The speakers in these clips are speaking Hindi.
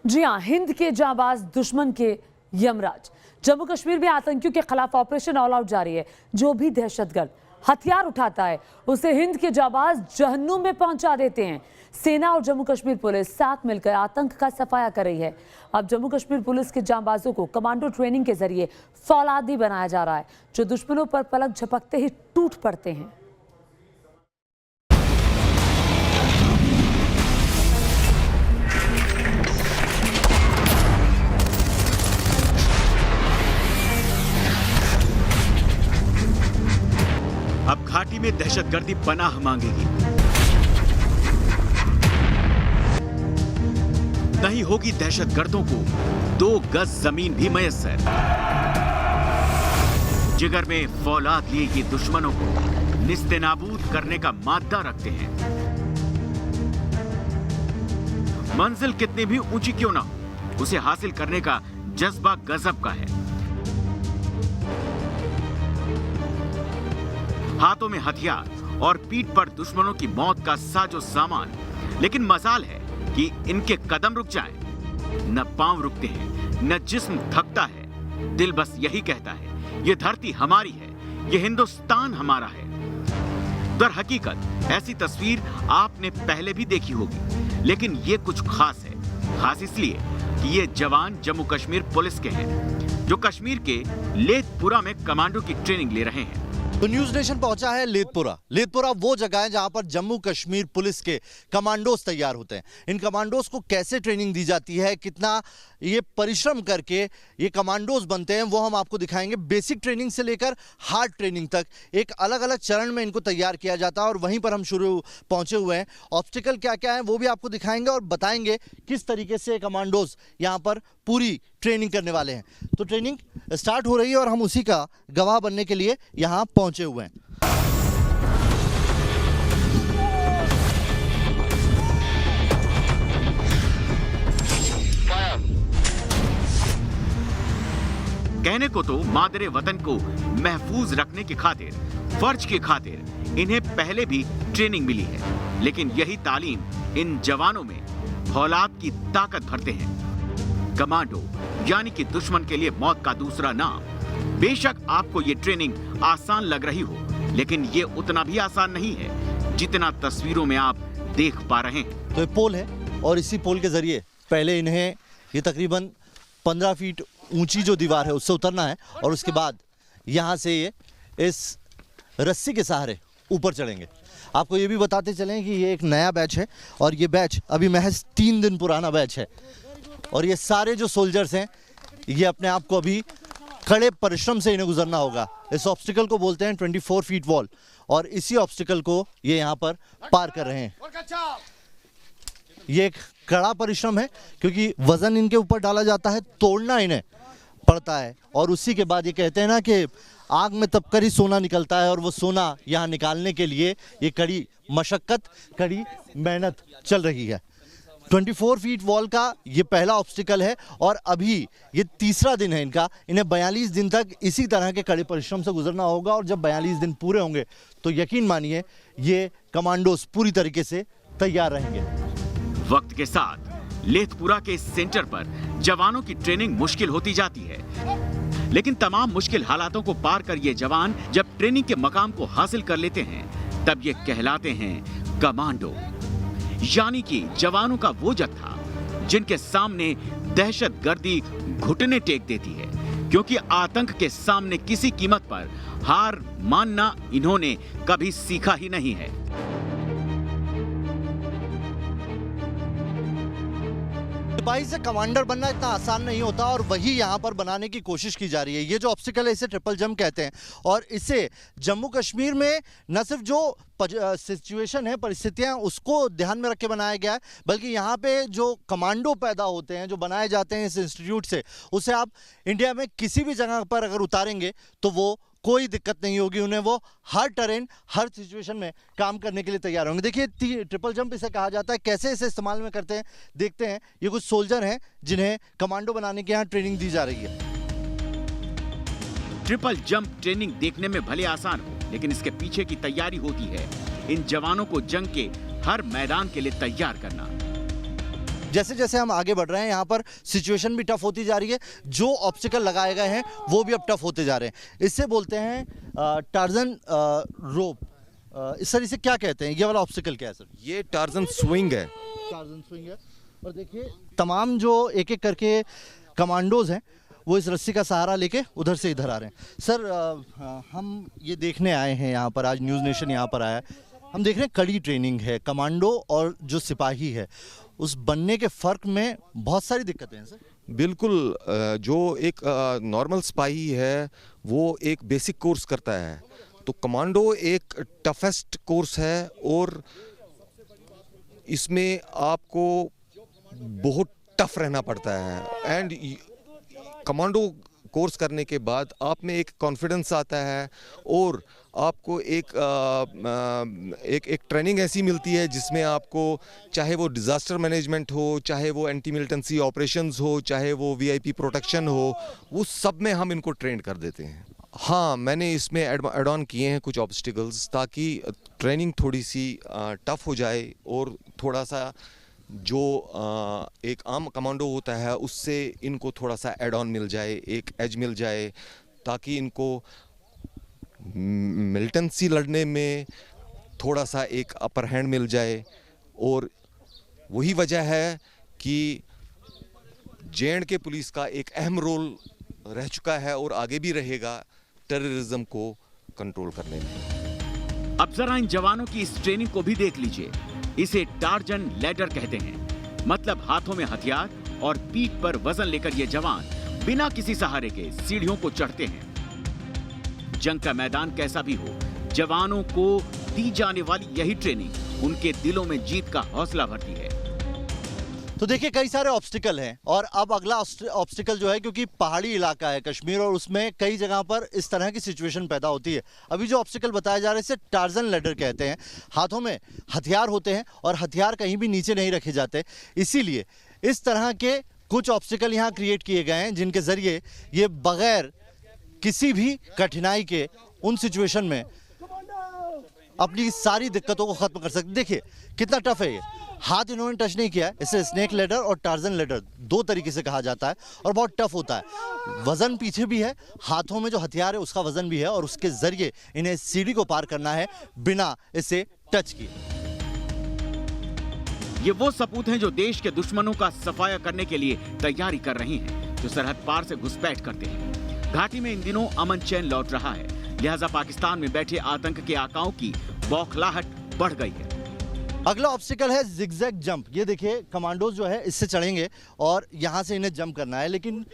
जी हां, हिंद के जाबाज दुश्मन के यमराज। जम्मू कश्मीर में आतंकियों के खिलाफ ऑपरेशन ऑल आउट जारी है। जो भी दहशतगर्द हथियार उठाता है उसे हिंद के जाबाज जहन्नुम में पहुंचा देते हैं। सेना और जम्मू कश्मीर पुलिस साथ मिलकर आतंक का सफाया कर रही है। अब जम्मू कश्मीर पुलिस के जांबाजों को कमांडो ट्रेनिंग के जरिए फौलादी बनाया जा रहा है, जो दुश्मनों पर पलक झपकते ही टूट पड़ते हैं। अब घाटी में दहशतगर्दी पनाह मांगेगी। नहीं होगी दहशतगर्दों को 2 गज जमीन भी मयस्सर। जिगर में फौलाद लिए ये दुश्मनों को निस्तेनाबूद करने का मादा रखते हैं। मंजिल कितनी भी ऊंची क्यों ना हो, उसे हासिल करने का जज्बा गजब का है। हाथों में हथियार और पीठ पर दुश्मनों की मौत का साजो सामान। लेकिन मजाल है कि इनके कदम रुक जाएं, न पांव रुकते हैं, न जिस्म थकता है। दिल बस यही कहता है, ये धरती हमारी है, ये हिंदुस्तान हमारा है। दर हकीकत ऐसी तस्वीर आपने पहले भी देखी होगी, लेकिन ये कुछ खास है। खास इसलिए कि ये जवान जम्मू कश्मीर पुलिस के हैं, जो कश्मीर के लेथपुरा में कमांडो की ट्रेनिंग ले रहे हैं। तो न्यूज नेशन पहुंचा है लेथपुरा। लेथपुरा वो जगह है जहां पर जम्मू कश्मीर पुलिस के कमांडोज तैयार होते हैं। इन कमांडोज को कैसे ट्रेनिंग दी जाती है, कितना ये परिश्रम करके ये कमांडोज बनते हैं, वो हम आपको दिखाएंगे। बेसिक ट्रेनिंग से लेकर हार्ड ट्रेनिंग तक एक अलग अलग चरण में इनको तैयार किया जाता है और वहीं पर हम पहुंचे हुए हैं। ऑब्स्टिकल क्या क्या है वो भी आपको दिखाएंगे और बताएंगे किस तरीके से कमांडोज यहाँ पर पूरी ट्रेनिंग करने वाले हैं। तो ट्रेनिंग स्टार्ट हो रही है और हम उसी का गवाह बनने के लिए यहाँ पहुंचे हुए हैं। कहने को तो मादरे वतन को महफूज रखने की खातिर, फर्ज की खातिर इन्हें पहले भी ट्रेनिंग मिली है, लेकिन यही तालीम इन जवानों में फौलाद की ताकत भरते हैं। कमांडो यानी कि दुश्मन के लिए मौत का दूसरा नाम। बेशक आपको ये ट्रेनिंग आसान लग रही हो, लेकिन ये उतना भी आसान नहीं है जितना तस्वीरों में आप देख पा रहे हैं। तो ये पोल है और इसी पोल के जरिए पहले इन्हें ये तकरीबन 15 फीट ऊंची जो दीवार है उससे उतरना है और उसके बाद यहाँ से ये इस रस्सी के सहारे ऊपर चढ़ेंगे। आपको ये भी बताते चलें कि ये एक नया बैच है और ये बैच अभी महज 3 दिन पुराना बैच है और ये सारे जो सोल्जर्स हैं ये अपने आप को अभी कड़े परिश्रम से इन्हें गुजरना होगा। इस ऑब्स्टिकल को बोलते हैं 24 फीट वॉल और इसी ऑब्स्टिकल को ये यहाँ पर पार कर रहे हैं। ये एक कड़ा परिश्रम है क्योंकि वजन इनके ऊपर डाला जाता है, तोड़ना इन्हें पड़ता है और उसी के बाद ये कहते हैं ना कि आग में तब कर ही सोना निकलता है और वो सोना यहाँ निकालने के लिए ये कड़ी मशक्कत, कड़ी मेहनत चल रही है। 24 फीट वॉल का ये पहला ऑब्स्टिकल है और अभी ये तीसरा दिन है इनका। इन्हें 42 दिन तक इसी तरह के कड़े परिश्रम से गुजरना होगा और जब 42 दिन पूरे होंगे तो यकीन मानिए ये कमांडोज पूरी तरीके से तैयार रहेंगे। वक्त के साथ लेथपुरा के इस सेंटर पर जवानों की ट्रेनिंग मुश्किल होती जाती है, लेकिन तमाम मुश्किल हालातों को पार कर ये जवान जब ट्रेनिंग के मकाम को हासिल कर लेते हैं तब ये कहलाते हैं कमांडो। यानी कि जवानों का वो जत्था जिनके सामने दहशतगर्दी घुटने टेक देती है, क्योंकि आतंक के सामने किसी कीमत पर हार मानना इन्होंने कभी सीखा ही नहीं है। सिपाही से कमांडर बनना इतना आसान नहीं होता और वही यहाँ पर बनाने की कोशिश की जा रही है। ये जो ऑब्स्टिकल है इसे ट्रिपल जंप कहते हैं और इसे जम्मू कश्मीर में न सिर्फ जो सिचुएशन है, परिस्थितियां, उसको ध्यान में रख के बनाया गया है, बल्कि यहाँ पे जो कमांडो पैदा होते हैं, जो बनाए जाते हैं इस इंस्टीट्यूट से, उसे आप इंडिया में किसी भी जगह पर अगर उतारेंगे तो वो कोई दिक्कत नहीं होगी। उन्हें वो हर टेरेन, हर सिचुएशन में काम करने के लिए तैयार होंगे। देखिए ट्रिपल जंप इसे कहा जाता है। कैसे इसे इस्तेमाल में करते हैं देखते हैं। ये कुछ सोल्जर हैं जिन्हें कमांडो बनाने के यहाँ ट्रेनिंग दी जा रही है। ट्रिपल जंप ट्रेनिंग देखने में भले आसान हो, लेकिन इसके पीछे की तैयारी होती है इन जवानों को जंग के हर मैदान के लिए तैयार करना। जैसे जैसे हम आगे बढ़ रहे हैं यहाँ पर सिचुएशन भी टफ होती जा रही है, जो ऑब्स्टिकल लगाए गए हैं वो भी अब टफ होते जा रहे हैं। इससे बोलते हैं टार्जन रोप। इस तरह से क्या कहते हैं, ये वाला ऑब्स्टिकल क्या है सर? ये टार्जन स्विंग है। टार्जन स्विंग है। और देखिए तमाम जो एक एक करके कमांडोज हैं वो इस रस्सी का सहारा लेके उधर से इधर आ रहे हैं। सर हम ये देखने आए हैं यहाँ पर, आज न्यूज़ नेशन यहाँ पर आया है, हम देख रहे हैं कड़ी ट्रेनिंग है। कमांडो और जो सिपाही है उस बनने के फ़र्क में बहुत सारी दिक्कतें हैं सर। बिल्कुल, जो एक नॉर्मल सिपाही है वो एक बेसिक कोर्स करता है, तो कमांडो एक टफेस्ट कोर्स है और इसमें आपको बहुत टफ रहना पड़ता है। एंड कमांडो कोर्स करने के बाद आप में एक कॉन्फिडेंस आता है और आपको एक ट्रेनिंग ऐसी मिलती है जिसमें आपको, चाहे वो डिज़ास्टर मैनेजमेंट हो, चाहे वो एंटी मिलिटेंसी ऑपरेशंस हो, चाहे वो वीआईपी प्रोटेक्शन हो, वो सब में हम इनको ट्रेन कर देते हैं। हाँ, मैंने इसमें ऐड ऑन किए हैं कुछ ऑब्स्टिकल्स ताकि ट्रेनिंग थोड़ी सी टफ हो जाए और थोड़ा सा जो एक आम कमांडो होता है उससे इनको थोड़ा सा ऐड ऑन मिल जाए, एक एज मिल जाए, ताकि इनको मिलिटेंसी लड़ने में थोड़ा सा एक अपर हैंड मिल जाए। और वही वजह है कि जे.एंड.के पुलिस का एक अहम रोल रह चुका है और आगे भी रहेगा टेररिज्म को कंट्रोल करने में। अब जरा इन जवानों की इस ट्रेनिंग को भी देख लीजिए। इसे टार्जन लैडर कहते हैं, मतलब हाथों में हथियार और पीठ पर वजन लेकर ये जवान बिना किसी सहारे के सीढ़ियों को चढ़ते हैं। जंग का मैदान कैसा भी हो, जवानों को दी जाने वाली यही ट्रेनिंग उनके दिलों में जीत का हौसला भरती है। तो देखिए कई सारे ऑब्स्टिकल हैं और अब अगला ऑब्स्टिकल जो है, क्योंकि पहाड़ी इलाका है कश्मीर और उसमें कई जगह पर इस तरह की सिचुएशन पैदा होती है। अभी जो ऑब्स्टिकल बताया जा रहा है इसे टार्जन लैडर कहते हैं। हाथों में हथियार होते हैं और हथियार कहीं भी नीचे नहीं रखे जाते, इसीलिए इस तरह के कुछ ऑब्स्टिकल यहाँ क्रिएट किए गए हैं जिनके जरिए ये बगैर किसी भी कठिनाई के उन सिचुएशन में अपनी सारी दिक्कतों को खत्म कर सकते। देखिए कितना टफ है ये, हाथ इन्होंने टच नहीं किया है। इसे स्नेक लैडर और टार्जन लैडर दो तरीके से कहा जाता है और बहुत टफ होता है। वजन पीछे भी है, हाथों में जो हथियार है उसका वजन भी है और उसके जरिए इन्हें सीढ़ी को पार करना है बिना इसे टच किए। ये वो सपूत हैं जो देश के दुश्मनों का सफाया करने के लिए तैयारी कर रही हैं, जो सरहद पार से घुसपैठ करते हैं। घाटी में इन दिनों अमन चैन लौट रहा है, लिहाजा पाकिस्तान में बैठे आतंक के आकाओं की बौखलाहट बढ़ गई है। अगला ऑब्स्टिकल है जिगजैग जंप। ये देखिए कमांडोज जो है इससे चढ़ेंगे और यहाँ से इन्हें जंप करना है, लेकिन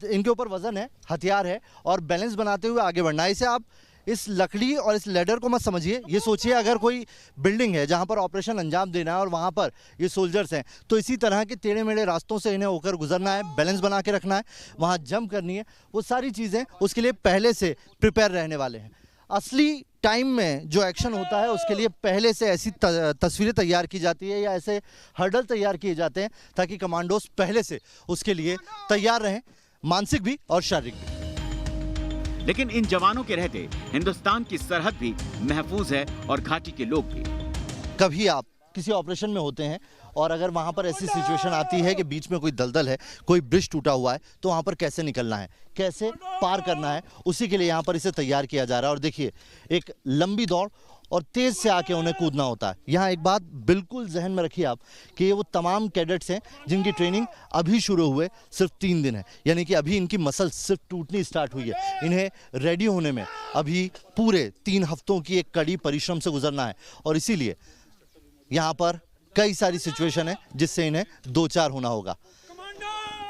इनके ऊपर वजन है, हथियार है और बैलेंस बनाते हुए आगे बढ़ना है। इसे आप इस लकड़ी और इस लैडर को मत समझिए, ये सोचिए अगर कोई बिल्डिंग है जहाँ पर ऑपरेशन अंजाम देना है और वहाँ पर ये सोल्जर्स हैं, तो इसी तरह के टेढ़े मेढ़े रास्तों से इन्हें होकर गुजरना है, बैलेंस बना के रखना है, वहाँ जंप करनी है। वो सारी चीज़ें उसके लिए पहले से प्रिपेयर रहने वाले हैं। असली टाइम में जो एक्शन होता है उसके लिए पहले से ऐसी तस्वीरें तैयार की जाती है या ऐसे हर्डल तैयार किए जाते हैं ताकि कमांडोज पहले से उसके लिए तैयार रहें, मानसिक भी और शारीरिक भी। लेकिन इन जवानों के रहते हिंदुस्तान की सरहद भी महफूज है और घाटी के लोग भी। कभी आप किसी ऑपरेशन में होते हैं और अगर वहाँ पर ऐसी सिचुएशन आती है कि बीच में कोई दलदल है, कोई ब्रिज टूटा हुआ है, तो वहाँ पर कैसे निकलना है, कैसे पार करना है, उसी के लिए यहाँ पर इसे तैयार किया जा रहा है। और देखिए एक लंबी दौड़ और तेज़ से आके उन्हें कूदना होता है। यहाँ एक बात बिल्कुल जहन में रखिए आप कि ये वो तमाम कैडेट्स हैं जिनकी ट्रेनिंग अभी शुरू हुए सिर्फ 3 दिन है, यानी कि अभी इनकी मसल सिर्फ टूटनी स्टार्ट हुई है। इन्हें रेडी होने में अभी पूरे 3 हफ्तों की एक कड़ी परिश्रम से गुजरना है और इसीलिए यहाँ पर कई सारी सिचुएशन है जिससे इन्हें 2-4 होना होगा।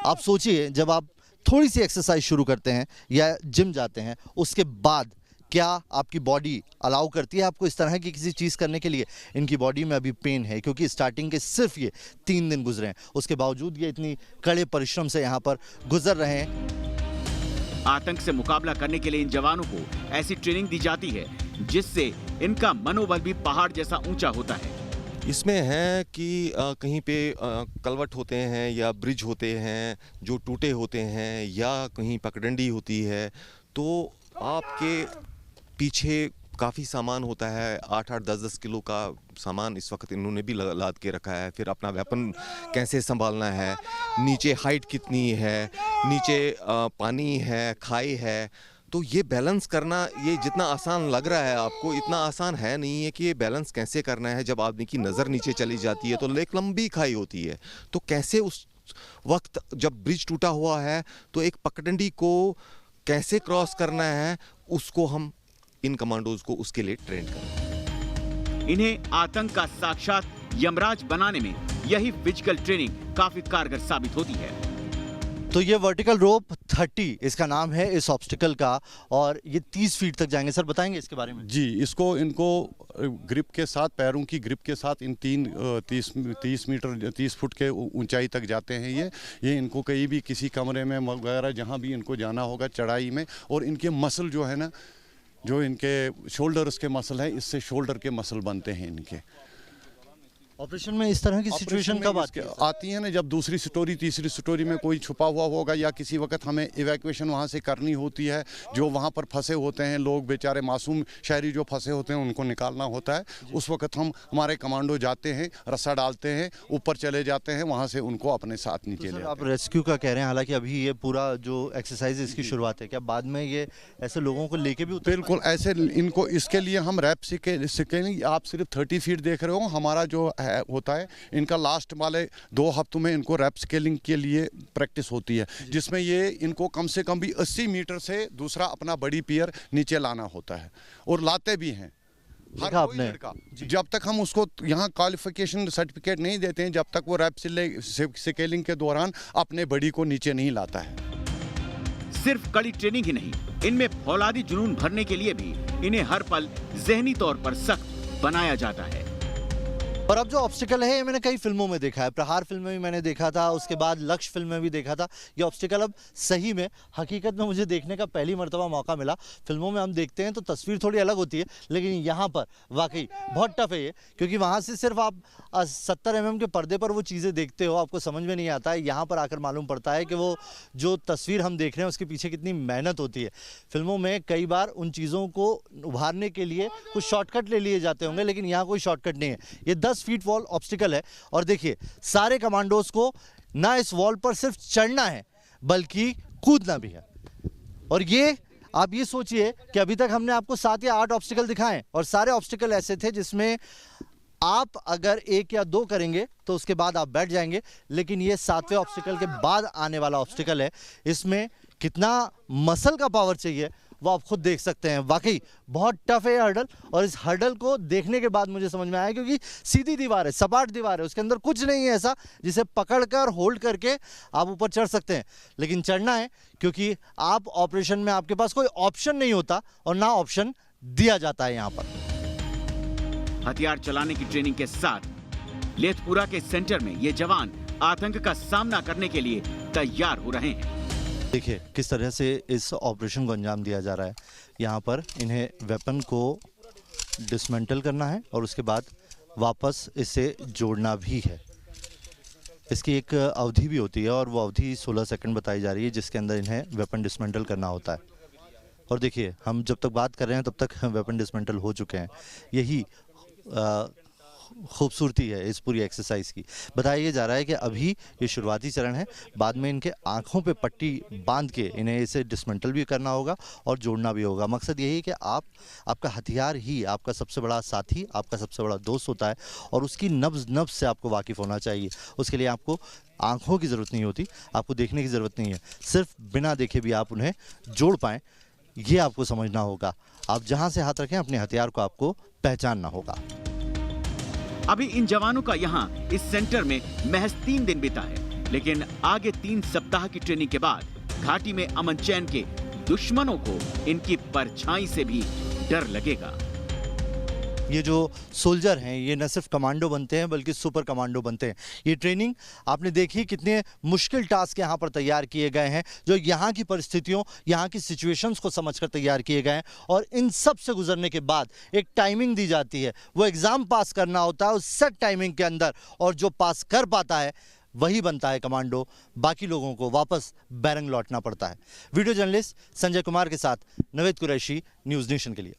आप सोचिए जब आप थोड़ी सी एक्सरसाइज शुरू करते हैं या जिम जाते हैं, उसके बाद क्या आपकी बॉडी अलाउ करती है आपको इस तरह की किसी चीज़ करने के लिए? इनकी बॉडी में अभी पेन है क्योंकि स्टार्टिंग के सिर्फ ये 3 दिन गुजरे हैं, उसके बावजूद ये इतनी कड़े परिश्रम से यहाँ पर गुजर रहे हैं। आतंक से मुकाबला करने के लिए इन जवानों को ऐसी ट्रेनिंग दी जाती है जिससे इनका मनोबल भी पहाड़ जैसा ऊंचा होता है। इसमें है कि कहीं पे कलवट होते हैं या ब्रिज होते हैं जो टूटे होते हैं या कहीं पगडंडी होती है, तो आपके पीछे काफ़ी सामान होता है, 8-8, 10-10 किलो का सामान इस वक्त इन्होंने भी लाद के रखा है। फिर अपना वेपन कैसे संभालना है, नीचे हाइट कितनी है, नीचे पानी है, खाई है, तो ये बैलेंस करना, ये जितना आसान लग रहा है आपको, इतना आसान है नहीं है कि ये बैलेंस कैसे करना है। जब आदमी की नज़र नीचे चली जाती है तो एक लंबी खाई होती है, तो कैसे उस वक्त जब ब्रिज टूटा हुआ है तो एक पगडंडी को कैसे क्रॉस करना है, उसको हम इन कमांडोज को उसके लिए ट्रेन करें। इन्हें आतंक का साक्षात यमराज बनाने में यही फिजिकल ट्रेनिंग काफी कारगर साबित होती है। तो ये वर्टिकल रोप 30 इसका नाम है इस ऑब्स्टिकल का, और ये 30 फीट तक जाएंगे। सर बताएंगे इसके बारे में? जी, इनको ग्रिप के साथ, पैरों की ग्रिप के साथ इन 30 फुट के ऊंचाई तक जाते हैं। ये इनको कहीं भी किसी कमरे में वगैरह जहाँ भी इनको जाना होगा चढ़ाई में, और इनके मसल जो है ना, जो इनके शोल्डर्स के मसल है, इससे शोल्डर के मसल बनते हैं इनके। ऑपरेशन में इस तरह की सिचुएशन कब आती है ना, जब दूसरी स्टोरी तीसरी स्टोरी में कोई छुपा हुआ होगा, या किसी वक्त हमें इवैक्यूएशन वहाँ से करनी होती है, जो वहाँ पर फंसे होते हैं लोग, बेचारे मासूम शहरी जो फंसे होते हैं, उनको निकालना होता है। उस वक्त हमारे कमांडो जाते हैं, रस्सा डालते हैं, ऊपर चले जाते हैं, वहाँ से उनको अपने साथ नीचे ले आते हैं। आप रेस्क्यू का कह रहे हैं, हालांकि अभी ये पूरा जो एक्सरसाइज है इसकी शुरुआत है, क्या बाद में ये ऐसे लोगों को लेके भी बिल्कुल ऐसे इनको, इसके लिए हम रैप सिकेलिंग, आप सिर्फ 30 फीट देख रहे हो, हमारा जो होता है इनका लास्ट वाले 2 हफ्तों में इनको रैप स्केलिंग के लिए प्रैक्टिस होती है, जिसमें ये इनको कम से कम भी 80 मीटर से दूसरा अपना बड़ी पियर नीचे लाना होता है, और लाते भी हैं हर कोई लड़का। जब तक हम उसको यहाँ क्वालिफिकेशन सर्टिफिकेट नहीं देते हैं, जब तक वो रैप स्केलिंग के दौरान अपने बड़ी को नीचे नहीं लाता है। सिर्फ कड़ी ट्रेनिंग ही नहीं, इनमें फौलादी जुनून भरने के लिए भी इन्हें हर पल जहनी तौर पर सख्त बनाया जाता है। और अब जो ऑब्स्टिकल है ये मैंने कई फिल्मों में देखा है, प्रहार फिल्म में भी मैंने देखा था, उसके बाद लक्ष्य फिल्म में भी देखा था। ये ऑब्स्टिकल अब सही में हकीकत में मुझे देखने का पहली मर्तबा मौका मिला। फिल्मों में हम देखते हैं तो तस्वीर थोड़ी अलग होती है, लेकिन यहाँ पर वाकई बहुत टफ है ये, क्योंकि वहाँ से सिर्फ आप 70 mm के पर्दे पर वो चीज़ें देखते हो, आपको समझ में नहीं आता है। यहाँ पर आकर मालूम पड़ता है कि वो जो तस्वीर हम देख रहे हैं उसके पीछे कितनी मेहनत होती है। फिल्मों में कई बार उन चीज़ों को उभारने के लिए कुछ शॉर्टकट ले लिए जाते होंगे, लेकिन यहाँ कोई शॉर्टकट नहीं है। ये 10 फीट वॉल ऑब्स्टिकल है, और देखिए सारे कमांडोज को ना इस वॉल पर सिर्फ चढ़ना है बल्कि कूदना भी है। और ये आप ये सोचिए कि अभी तक हमने आपको 7 या 8 ऑब्स्टिकल दिखाए, और सारे ऑब्स्टिकल ऐसे थे जिसमें आप अगर 1 या 2 करेंगे तो उसके बाद आप बैठ जाएंगे, लेकिन ये 7वें ऑब्स्टिकल के बाद आने वाला ऑब्स्टिकल है। इसमें कितना मसल का पावर चाहिए वो आप खुद देख सकते हैं। वाकई बहुत टफ है ये हर्डल, और इस हर्डल को देखने के बाद मुझे समझ में आया, क्योंकि सीधी दीवार है, सपाट दीवार है, उसके अंदर कुछ नहीं है ऐसा जिसे पकड़कर होल्ड करके आप ऊपर चढ़ सकते हैं। लेकिन चढ़ना है, क्योंकि आप ऑपरेशन में आपके पास कोई ऑप्शन नहीं होता, और ना ऑप्शन दिया जाता है यहाँ पर। हथियार चलाने की ट्रेनिंग के साथ लेथपुरा के सेंटर में ये जवान आतंक का सामना करने के लिए तैयार हो रहे हैं। देखिए किस तरह से इस ऑपरेशन को अंजाम दिया जा रहा है। यहाँ पर इन्हें वेपन को डिसमेंटल करना है, और उसके बाद वापस इसे जोड़ना भी है। इसकी एक अवधि भी होती है, और वो अवधि 16 सेकंड बताई जा रही है, जिसके अंदर इन्हें वेपन डिसमेंटल करना होता है। और देखिए हम जब तक बात कर रहे हैं तब तक वेपन डिसमेंटल हो चुके हैं। यही खूबसूरती है इस पूरी एक्सरसाइज की। बताया ये जा रहा है कि अभी ये शुरुआती चरण है, बाद में इनके आंखों पे पट्टी बांध के इन्हें इसे डिसमेंटल भी करना होगा और जोड़ना भी होगा। मकसद यही है कि आपका हथियार ही आपका सबसे बड़ा साथी, आपका सबसे बड़ा दोस्त होता है, और उसकी नब्ज़ नब्ज़ से आपको वाकिफ़ होना चाहिए। उसके लिए आपको आँखों की ज़रूरत नहीं होती, आपको देखने की ज़रूरत नहीं है, सिर्फ बिना देखे भी आप उन्हें जोड़ पाएँ, ये आपको समझना होगा। आप जहाँ से हाथ रखें अपने हथियार को आपको पहचानना होगा। अभी इन जवानों का यहाँ इस सेंटर में महज 3 दिन बीता है, लेकिन आगे 3 सप्ताह की ट्रेनिंग के बाद घाटी में अमन चैन के दुश्मनों को इनकी परछाई से भी डर लगेगा। ये जो सोल्जर हैं ये न सिर्फ कमांडो बनते हैं बल्कि सुपर कमांडो बनते हैं। ये ट्रेनिंग आपने देखी, कितने मुश्किल टास्क यहाँ पर तैयार किए गए हैं, जो यहाँ की परिस्थितियों, यहाँ की सिचुएशंस को समझकर तैयार किए गए हैं, और इन सब से गुजरने के बाद एक टाइमिंग दी जाती है। वो एग्ज़ाम पास करना होता है उस सेट टाइमिंग के अंदर, और जो पास कर पाता है वही बनता है कमांडो। बाकी लोगों को वापस बैरंग लौटना पड़ता है। वीडियो जर्नलिस्ट संजय कुमार के साथ नवेद कुरैशी, न्यूज़ नेशन के लिए।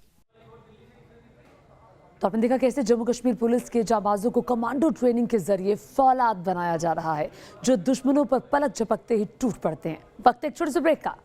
तो आपने देखा कैसे जम्मू कश्मीर पुलिस के जाबाजों को कमांडो ट्रेनिंग के जरिए फौलाद बनाया जा रहा है, जो दुश्मनों पर पलक झपकते ही टूट पड़ते हैं। वक्त एक छोटे से ब्रेक का।